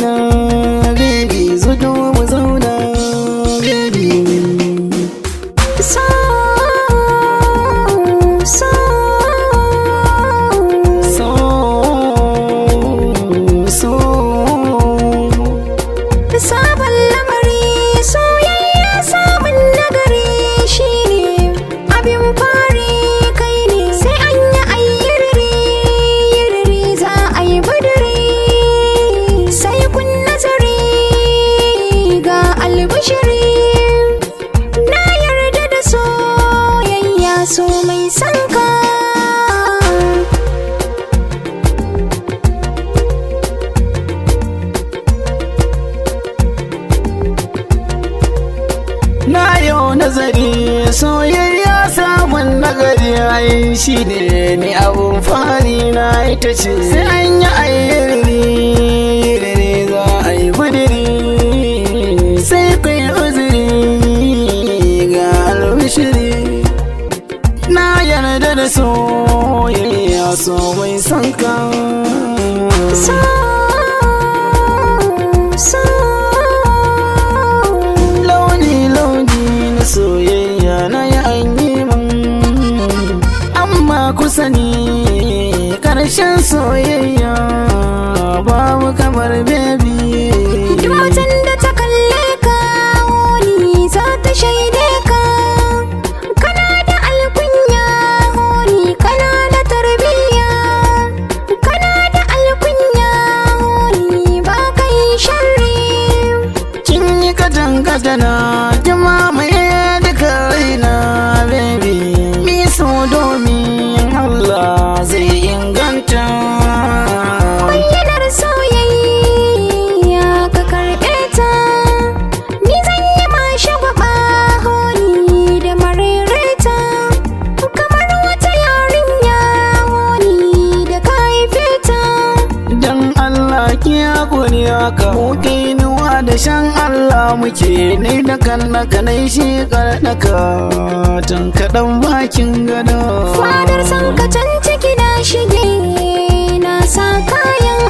na baby, zo mu zauna baby. Sabon lamari soyayya samun nagari shine abin fari kai ne sai an yi ayyiriri za a yi budiri sai kun nazari ga albishiri na yarda da soyayya so mai sanka. Na yau nazari soyayya samun nagari ai shi ne ni abun fari na ita ce sai an yi ayyiriri za a yi budiri sai kai uzuri ga albishiri na yarda da soyayya so mai sanka. Soyayya na yi anyi min amma kusa ne ƙarshen soyayya babu kamar baby. Duk mutum da ta kalle ka honi za ta shaide ka kana da alkunya honi kana da tarbiyya kana da alkunya honi ba kai sharri kin yi kadangana jama mai raina baby mi so domin Allah zai inganta bayyanar soyayya ka karɓe ta ni zan yi ma shagwaba honi da maririta kamar wata yarinya honi da ka haife ta. Dan Allah ki hakuri haka mu kainuwa da shan Allah muke ne da kannaka nai shi karnaka tun kaɗan bakin gado fadar san ka can ciki na shige na sa kayan